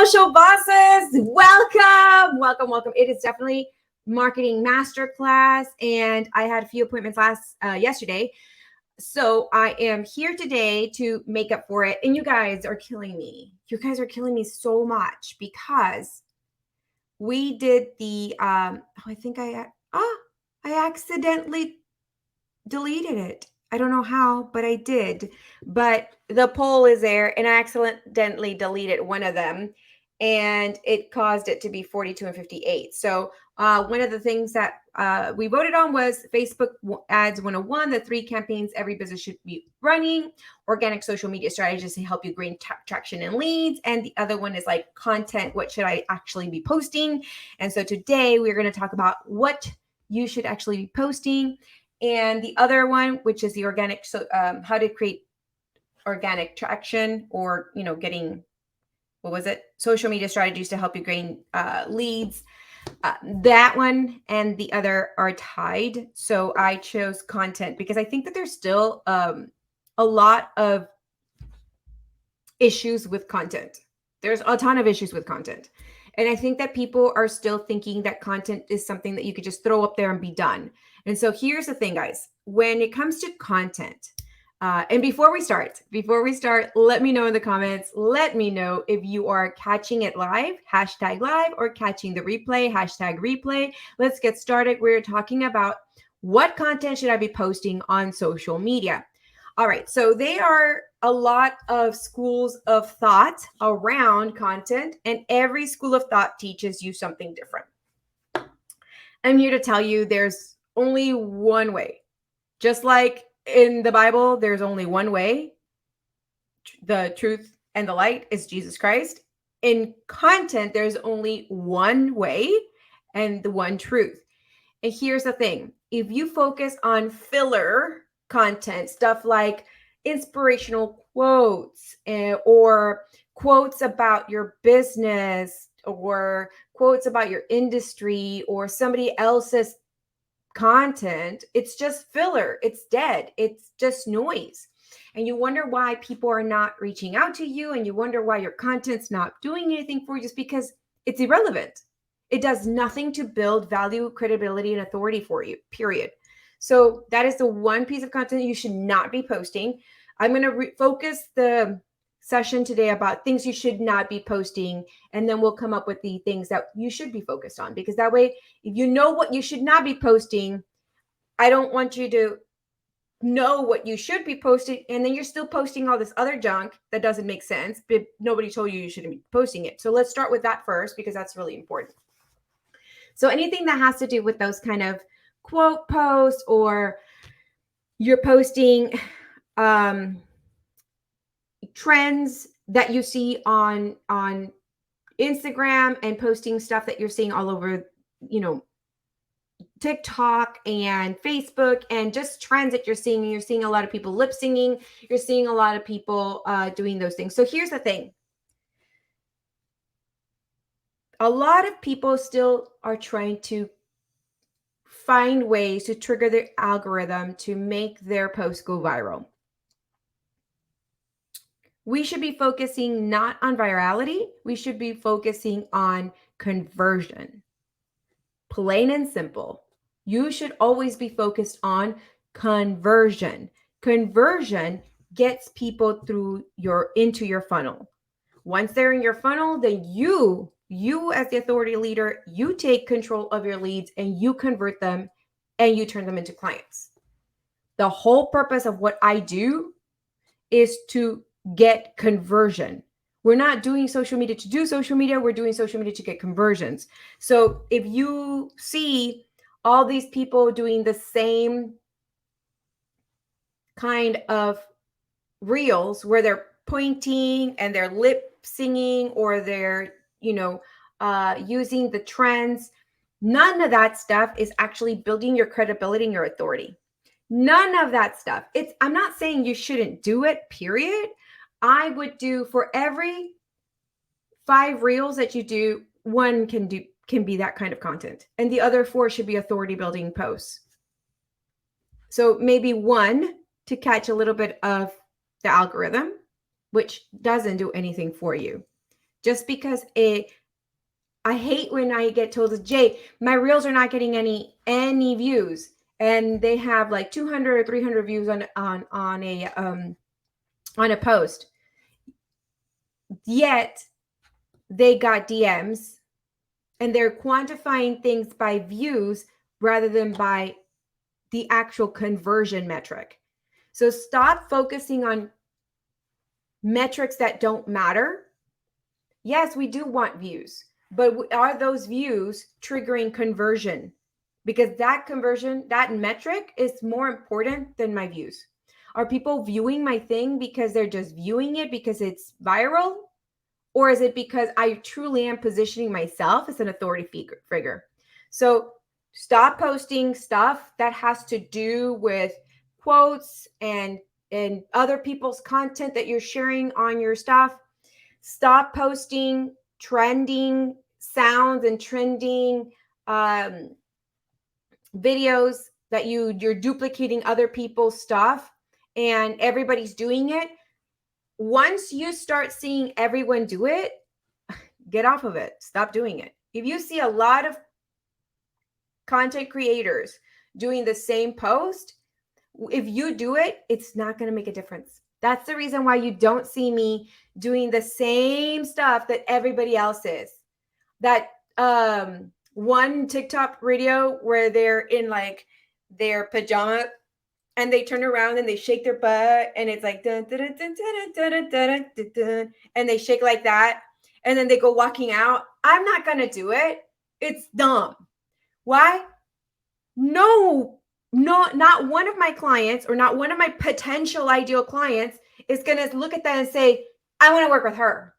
social bosses. Welcome. It is definitely marketing masterclass, and I had a few appointments yesterday. So I am here today to make up for it. And you guys are killing me. You guys are killing me so much because we did the I accidentally deleted it. I don't know how, but I did. But the poll is there, and I accidentally deleted one of them, and it caused it to be 42 and 58. So one of the things that we voted on was Facebook Ads 101, the 3 campaigns every business should be running, organic social media strategies to help you gain traction and leads, and the other one is like content. What should I actually be posting? And so today we're going to talk about what you should actually be posting. And the other one, which is the organic, how to create organic traction, or, getting, social media strategies to help you gain leads. That one and the other are tied. So I chose content because I think that there's still a lot of issues with content. There's a ton of issues with content. And I think that people are still thinking that content is something that you could just throw up there and be done. And so here's the thing, guys. When it comes to content, and before we start, let me know in the comments. Let me know if you are catching it live, #live, or catching the replay, #replay. Let's get started. We're talking about what content should I be posting on social media. All right, so there are a lot of schools of thought around content, and every school of thought teaches you something different. I'm here to tell you there's only one way. Just like in the Bible, there's only one way. The truth and the light is Jesus Christ. In content, there's only one way and the one truth. And here's the thing. If you focus on filler content, stuff like inspirational quotes or quotes about your business or quotes about your industry or somebody else's content, it's just filler. It's dead. It's just noise. And you wonder why people are not reaching out to you, and you wonder why your content's not doing anything for you, just because it's irrelevant. It does nothing to build value, credibility, and authority for you, period. So that is the one piece of content you should not be posting. I'm going to focus the session today about things you should not be posting, and then we'll come up with the things that you should be focused on, because that way, if you know what you should not be posting, I don't want you to know what you should be posting, and then you're still posting all this other junk that doesn't make sense, but nobody told you shouldn't be posting it. So let's start with that first, because that's really important. So anything that has to do with those kind of quote posts, or you're posting trends that you see on Instagram, and posting stuff that you're seeing all over, TikTok and Facebook, and just trends that you're seeing. You're seeing a lot of people lip singing. You're seeing a lot of people doing those things. So here's the thing. A lot of people still are trying to find ways to trigger the algorithm to make their post go viral. We should be focusing not on virality. We should be focusing on conversion. Plain and simple. You should always be focused on conversion. Conversion gets people into your funnel. Once they're in your funnel, then you as the authority leader, you take control of your leads, and you convert them, and you turn them into clients. The whole purpose of what I do is to get conversion. We're not doing social media to do social media. We're doing social media to get conversions. So if you see all these people doing the same kind of reels where they're pointing and they're lip singing, or they're, using the trends, none of that stuff is actually building your credibility and your authority. None of that stuff. I'm not saying you shouldn't do it, period. I would do, for every 5 reels that you do, one can be that kind of content, and the other 4 should be authority building posts. So maybe 1 to catch a little bit of the algorithm, which doesn't do anything for you. just because I hate when I get told, Jay, my reels are not getting any views, and they have like 200 or 300 views on a post. Yet they got DMs, and they're quantifying things by views rather than by the actual conversion metric. So stop focusing on metrics that don't matter. Yes, we do want views, but are those views triggering conversion? Because that conversion, that metric is more important than my views. Are people viewing my thing because they're just viewing it because it's viral? Or is it because I truly am positioning myself as an authority figure? So stop posting stuff that has to do with quotes and other people's content that you're sharing on your stuff. Stop posting trending sounds and trending videos that you're duplicating other people's stuff and everybody's doing it. Once you start seeing everyone do it, get off of it. Stop doing it. If you see a lot of content creators doing the same post, if you do it, it's not going to make a difference. That's the reason why you don't see me doing the same stuff that everybody else is. That one TikTok video where they're in like their pajama and they turn around and they shake their butt and it's like dun, dun, dun, dun, dun, dun, dun, dun, dun, and they shake like that and then they go walking out. I'm not going to do it. It's dumb. Why? No, not one of my clients or not one of my potential ideal clients is going to look at that and say, I want to work with her.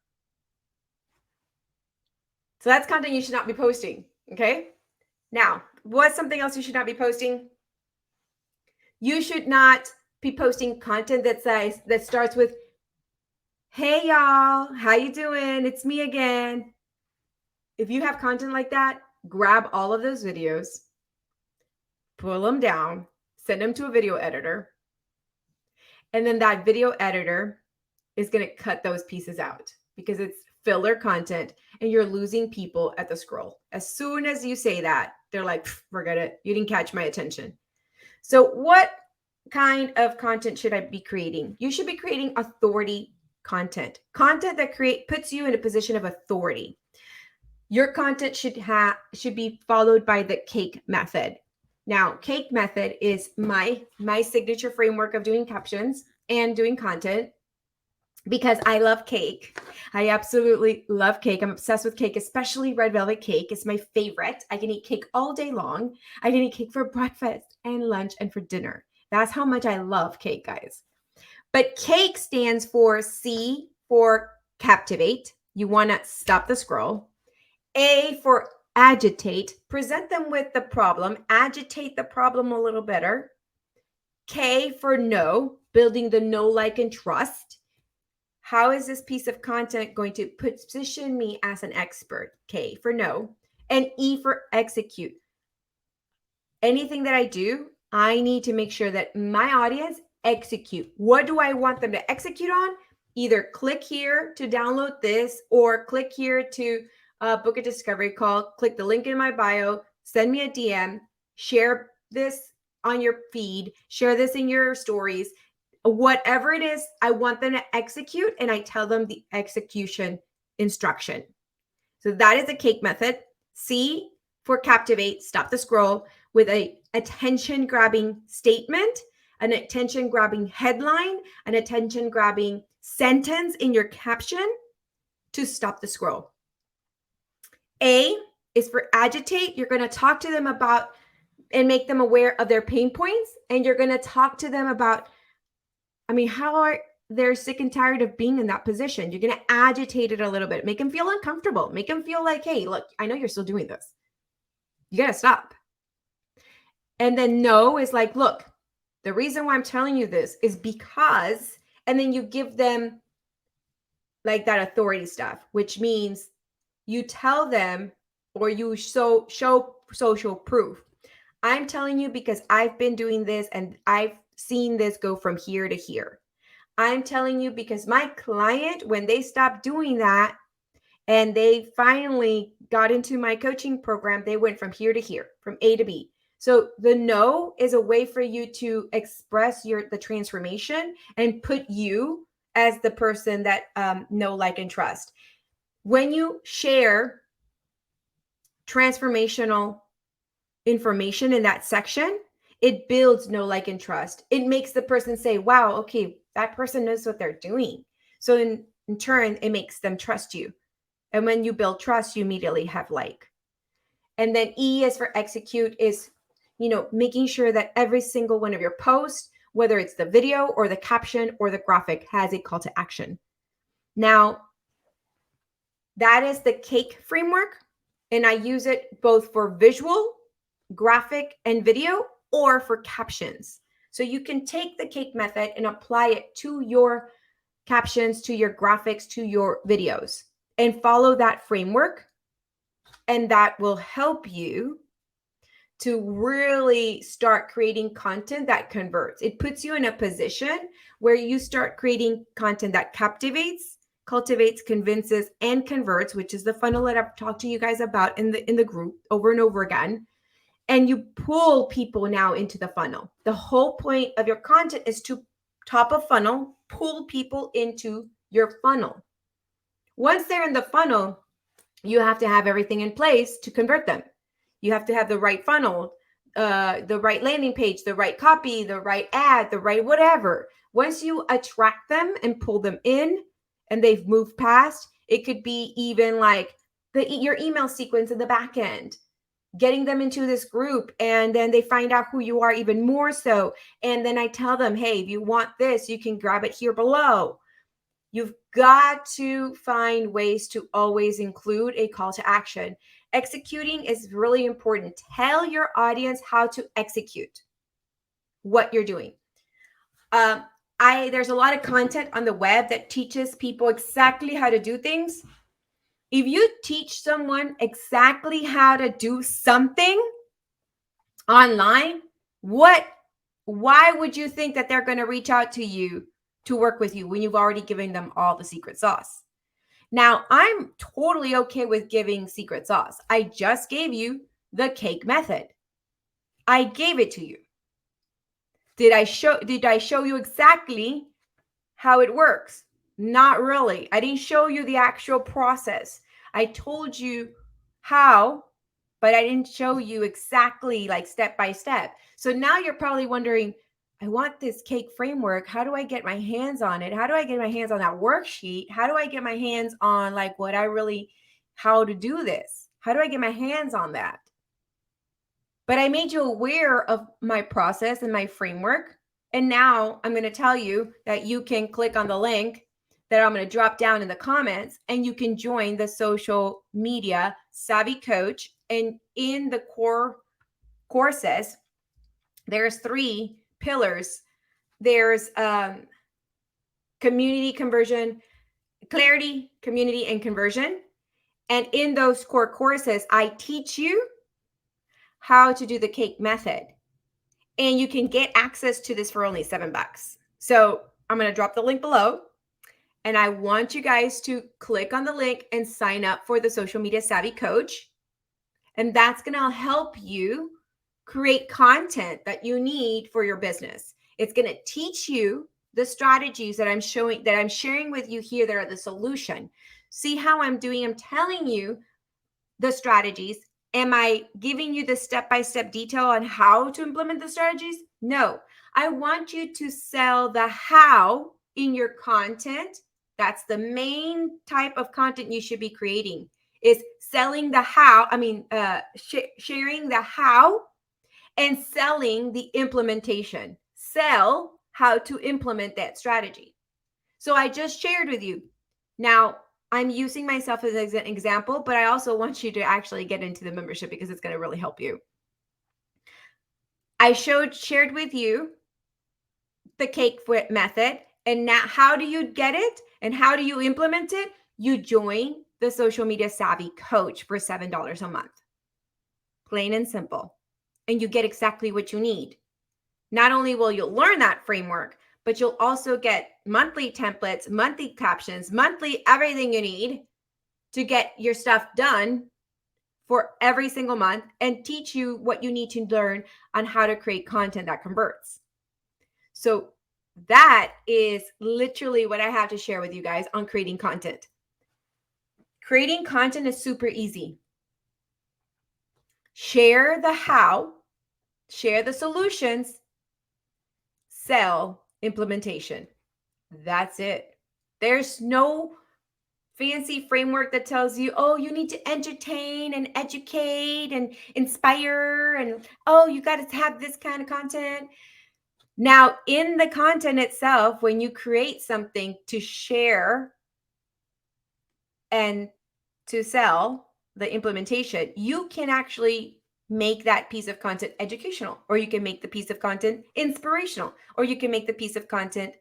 So that's content you should not be posting. Okay. Now, what's something else you should not be posting? You should not be posting content that starts with, hey y'all, how you doing? It's me again. If you have content like that, grab all of those videos, pull them down, send them to a video editor. And then that video editor is going to cut those pieces out because it's filler content and you're losing people at the scroll. As soon as you say that, they're like, forget it. You didn't catch my attention. So what kind of content should I be creating? You should be creating authority content that puts you in a position of authority. Your content should be followed by the cake method. Now, cake method is my signature framework of doing captions and doing content because I love cake. I absolutely love cake. I'm obsessed with cake, especially red velvet cake. It's my favorite. I can eat cake all day long. I can eat cake for breakfast and lunch and for dinner. That's how much I love cake, guys. But cake stands for C for captivate. You want to stop the scroll. A for agitate. Present them with the problem. Agitate the problem a little better. K for know. Building the know, like, and trust. How is this piece of content going to position me as an expert? K for know. And E for execute. Anything that I do, I need to make sure that my audience execute. What do I want them to execute on? Either click here to download this or click here to book a discovery call, click the link in my bio, send me a DM, share this on your feed, share this in your stories. Whatever it is, I want them to execute and I tell them the execution instruction. So that is the cake method. C for captivate, stop the scroll with a attention grabbing statement, an attention grabbing headline, an attention grabbing sentence in your caption to stop the scroll. A is for agitate. You're going to talk to them about and make them aware of their pain points. And you're going to talk to them about, how are they're sick and tired of being in that position. You're going to agitate it a little bit, make them feel uncomfortable, make them feel like, hey, look, I know you're still doing this. You got to stop. And then no is like, look, the reason why I'm telling you this is because, and then you give them like that authority stuff, which means you tell them or you show social proof. I'm telling you because I've been doing this and I've seen this go from here to here. I'm telling you because my client, when they stop doing that, and they finally got into my coaching program. They went from here to here, from A to B. So the no is a way for you to express the transformation and put you as the person that know, like, and trust. When you share transformational information in that section, it builds know, like, and trust. It makes the person say, wow, okay, that person knows what they're doing. So in turn, it makes them trust you. And when you build trust, you immediately have like. And then E is for execute, is, making sure that every single one of your posts, whether it's the video or the caption or the graphic, has a call to action. Now, that is the CAKE framework. And I use it both for visual, graphic, and video, or for captions. So you can take the CAKE method and apply it to your captions, to your graphics, to your videos, and follow that framework. And that will help you to really start creating content that converts. It puts you in a position where you start creating content that captivates, cultivates, convinces, and converts, which is the funnel that I've talked to you guys about in the group over and over again. And you pull people now into the funnel. The whole point of your content is to top a funnel, pull people into your funnel. Once they're in the funnel, you have to have everything in place to convert them. You have to have the right funnel, the right landing page, the right copy, the right ad, the right whatever. Once you attract them and pull them in and they've moved past, it could be even like your email sequence in the back end, getting them into this group, and then they find out who you are even more so. And then I tell them, hey, if you want this, you can grab it here below. You've got to find ways to always include a call to action. Executing is really important. Tell your audience how to execute what you're doing. There's a lot of content on the web that teaches people exactly how to do things. If you teach someone exactly how to do something online, why would you think that they're going to reach out to you to work with you when you've already given them all the secret sauce? Now, I'm totally okay with giving secret sauce. I just gave you the CAKE method. I gave it to you. Did I show you exactly how it works? Not really. I didn't show you the actual process. I told you how, but I didn't show you exactly, like, step by step. So now you're probably wondering, I want this CAKE framework. How do I get my hands on it? How do I get my hands on that worksheet? How do I get my hands on, like, how to do this? How do I get my hands on that? But I made you aware of my process and my framework. And now I'm going to tell you that you can click on the link that I'm going to drop down in the comments, and you can join the Social Media Savvy Coach. And in the core courses, there's 3 pillars. There's community, conversion, clarity, community, and conversion. And in those core courses, I teach you how to do the CAKE method. And you can get access to this for only $7. So I'm going to drop the link below. And I want you guys to click on the link and sign up for the Social Media Savvy Coach. And that's going to help you create content that you need for your business. It's going to teach you the strategies that I'm sharing with you here that are the solution. See how I'm doing? I'm telling you the strategies. Am I giving you the step-by-step detail on how to implement the strategies? No. I want you to sell the how in your content. That's the main type of content you should be creating, is selling the how. Sharing the how and selling the implementation. Sell how to implement that strategy. So I just shared with you. Now, I'm using myself as an example, but I also want you to actually get into the membership because it's going to really help you. I shared with you the CAKE method. And now, how do you get it and how do you implement it? You join the Social Media Savvy Coach for $7 a month. Plain and simple. And you get exactly what you need. Not only will you learn that framework, but you'll also get monthly templates, monthly captions, monthly everything you need to get your stuff done for every single month and teach you what you need to learn on how to create content that converts. So that is literally what I have to share with you guys on creating content. Creating content is super easy. Share the how, share the solutions, sell implementation. That's it. There's no fancy framework that tells you, oh, you need to entertain and educate and inspire, and oh, you got to have this kind of content. Now, in the content itself, when you create something to share and to sell the implementation, you can actually make that piece of content educational, or you can make the piece of content inspirational, or you can make the piece of content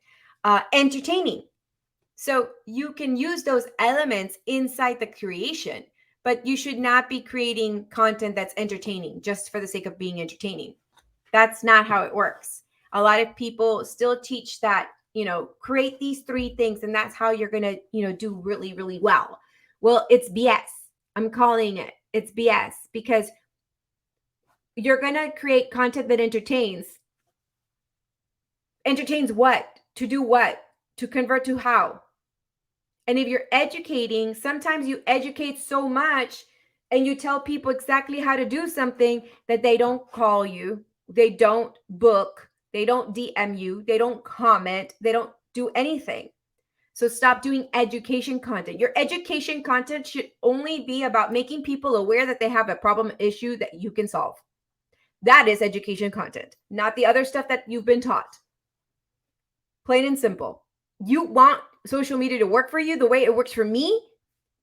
entertaining. So you can use those elements inside the creation, but you should not be creating content that's entertaining just for the sake of being entertaining. That's not how it works. A lot of people still teach that, create these 3 things and that's how you're going to, do really, really well. Well, it's BS. I'm calling it. It's BS, because you're going to create content that entertains. Entertains what? To do what? To convert to how? And if you're educating, sometimes you educate so much and you tell people exactly how to do something that they don't call you, they don't book, they don't DM you, they don't comment, they don't do anything. So stop doing education content. Your education content should only be about making people aware that they have a problem, issue that you can solve. That is education content, not the other stuff that you've been taught. Plain and simple. You want social media to work for you the way it works for me?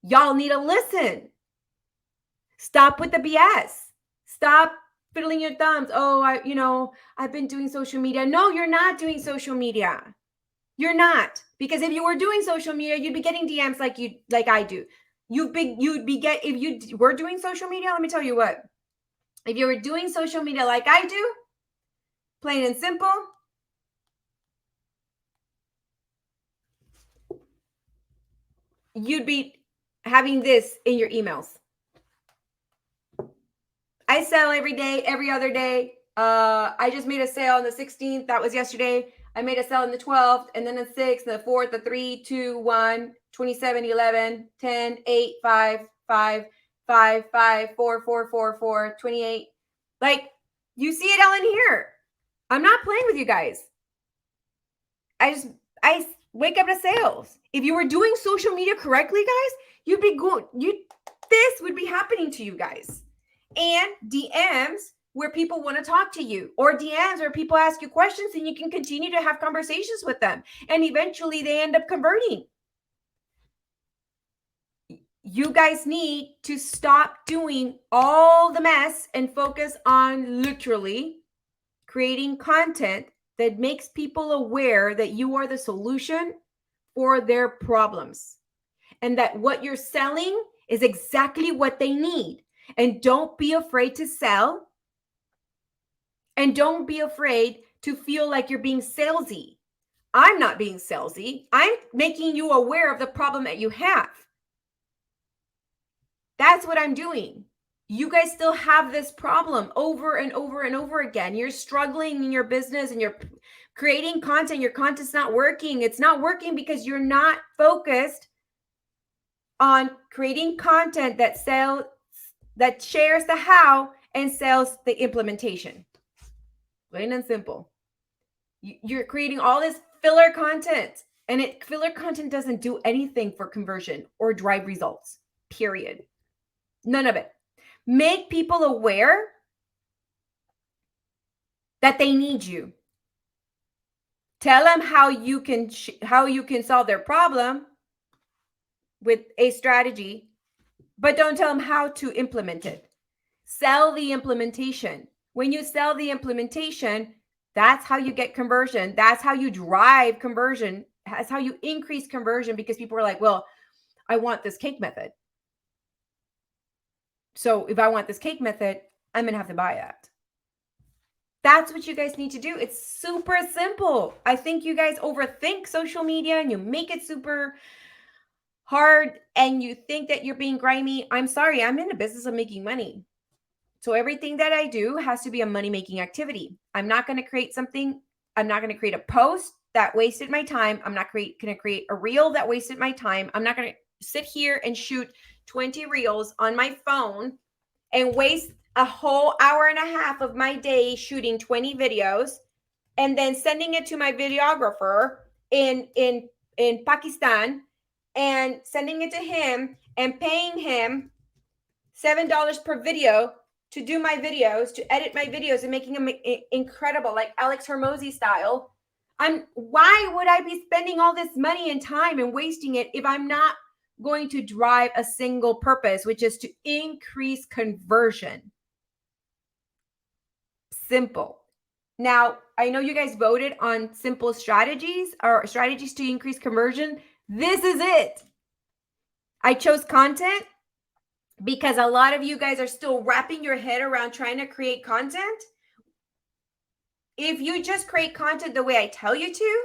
Y'all need to listen. Stop with the BS. Stop fiddling your thumbs. Oh, I've been doing social media. No, you're not doing social media. You're not. Because if you were doing social media, you'd be getting DMs like I do. If you were doing social media, let me tell you what. If you were doing social media like I do, plain and simple, you'd be having this in your emails. I sell every day, every other day. I just made a sale on the 16th. That was yesterday. I made a sale on the 12th, and then the 6th, the 4th, the 3, 2, 1, 27, 11, 10, 8, 5, 5, 5, 5, 4, 4, 4, 4, 28. Like, you see it all in here. I'm not playing with you guys. I wake up to sales. If you were doing social media correctly, guys, you'd be good. This would be happening to you guys. And DMs where people want to talk to you, or DMs where people ask you questions and you can continue to have conversations with them. And eventually they end up converting. You guys need to stop doing all the mess and focus on literally creating content that makes people aware that you are the solution for their problems, and that what you're selling is exactly what they need. And don't be afraid to sell. And don't be afraid to feel like you're being salesy. I'm not being salesy. I'm making you aware of the problem that you have. That's what I'm doing. You guys still have this problem over and over and over again. You're struggling in your business and you're creating content. Your content's not working. It's not working because you're not focused on creating content that shares the how and sells the implementation. Plain and simple. You're creating all this filler content, and filler content doesn't do anything for conversion or drive results, period. None of it. Make people aware that they need you. Tell them how you can solve their problem with a strategy, but don't tell them how to implement it. Sell the implementation. When you sell the implementation, that's how you get conversion. That's how you drive conversion. That's how you increase conversion, because people are like, well, I want this cake method. So if I want this cake method, I'm going to have to buy that. That's what you guys need to do. It's super simple. I think you guys overthink social media and you make it super hard and you think that you're being grimy, I'm sorry, I'm in the business of making money. So everything that I do has to be a money-making activity. I'm not going to create something. I'm not going to create a post that wasted my time. I'm not going to create a reel that wasted my time. I'm not going to sit here and shoot 20 reels on my phone and waste a whole hour and a half of my day shooting 20 videos and then sending it to my videographer in Pakistan and sending it to him and paying him $7 per video to do my videos, to edit my videos and making them incredible, like Alex Hormozi style. Why would I be spending all this money and time and wasting it if I'm not going to drive a single purpose, which is to increase conversion? Simple. Now, I know you guys voted on simple strategies or strategies to increase conversion. This is it. I chose content because a lot of you guys are still wrapping your head around trying to create content. If you just create content the way I tell you to,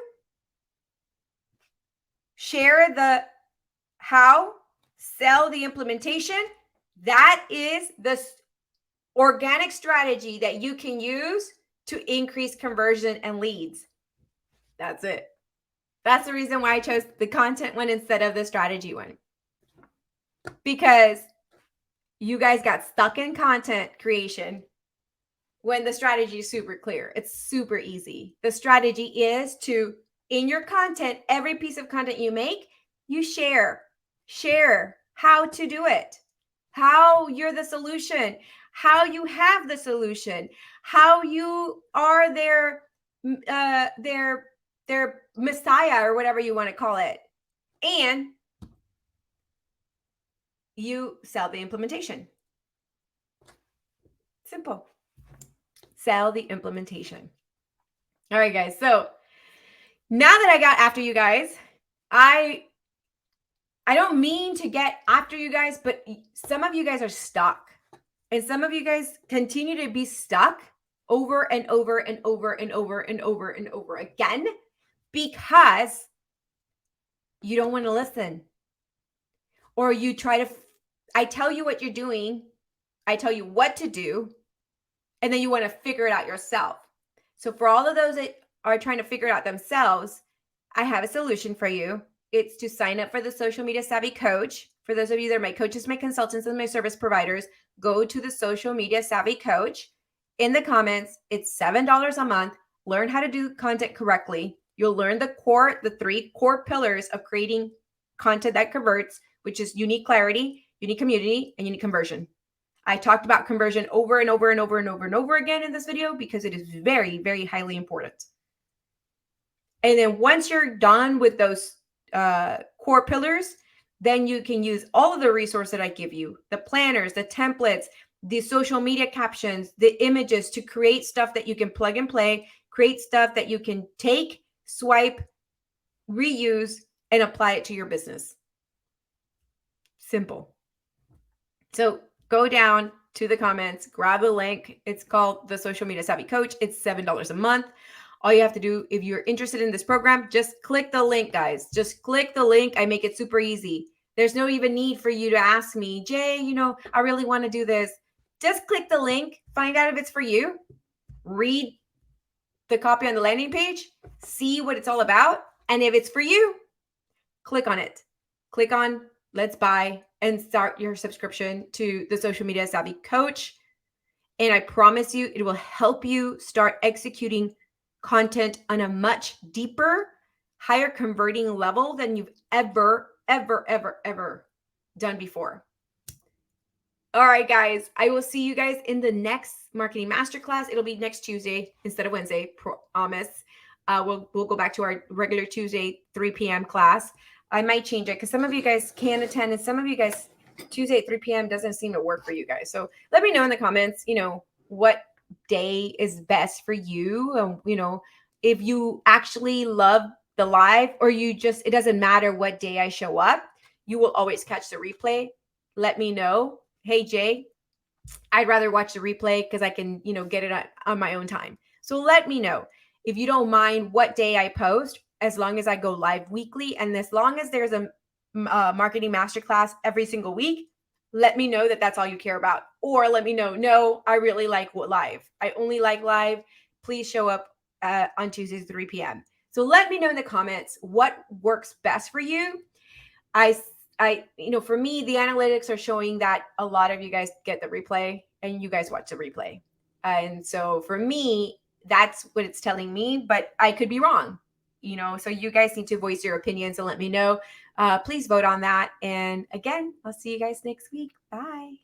share the how, sell the implementation, that is the organic strategy that you can use to increase conversion and leads. That's it. That's the reason why I chose the content one instead of the strategy one. Because you guys got stuck in content creation when the strategy is super clear. It's super easy. The strategy is to, in your content, every piece of content you make, you share how to do it, how you're the solution, how you have the solution, how you are their messiah or whatever you want to call it. And you sell the implementation. Simple. Sell the implementation. All right, guys. So now that I got after you guys, I don't mean to get after you guys, but some of you guys are stuck. And some of you guys continue to be stuck over and over and over and over and over and over again because you don't want to listen. Or you try to, I tell you what you're doing, I tell you what to do, and then you want to figure it out yourself. So for all of those that are trying to figure it out themselves, I have a solution for you. It's to sign up for the Social Media Savvy Coach. For those of you that are my coaches, my consultants, and my service providers, go to the Social Media Savvy Coach. In the comments, it's $7 a month. Learn how to do content correctly. You'll learn the 3 core pillars of creating content that converts, which is unique clarity, unique community, and unique conversion. I talked about conversion over and over and over and over and over again in this video because it is very, very highly important. And then once you're done with those core pillars, then you can use all of the resources that I give you, the planners, the templates, the social media captions, the images to create stuff that you can plug and play, create stuff that you can take, swipe, reuse, and apply it to your business. Simple. So go down to the comments, grab a link. It's called the Social Media Savvy Coach. It's $7 a month. All you have to do, if you're interested in this program, just click the link, guys. Just click the link. I make it super easy. There's no even need for you to ask me, Jay, I really want to do this. Just click the link, find out if it's for you, read the copy on the landing page, see what it's all about. And if it's for you, click on it. Click on Let's Buy and start your subscription to the Social Media Savvy Coach. And I promise you, it will help you start executing content on a much deeper, higher converting level than you've ever done before. All right, guys, I will see you guys in the next marketing masterclass. It'll be next Tuesday instead of Wednesday, promise. We'll go back to our regular Tuesday, 3 p.m. class. I might change it because some of you guys can attend and some of you guys Tuesday at 3 p.m. doesn't seem to work for you guys. So let me know in the comments, what day is best for you. If you actually love the live or it doesn't matter what day I show up, you will always catch the replay. Let me know. Hey, Jay, I'd rather watch the replay because I can, get it on my own time. So let me know if you don't mind what day I post, as long as I go live weekly. And as long as there's a marketing masterclass every single week, let me know that that's all you care about. Or let me know, no, I really like live. I only like live. Please show up on Tuesdays at 3 p.m. So let me know in the comments what works best for you. For me, the analytics are showing that a lot of you guys get the replay and you guys watch the replay. And so for me, that's what it's telling me, but I could be wrong, so you guys need to voice your opinions and let me know. Please vote on that. And again, I'll see you guys next week. Bye.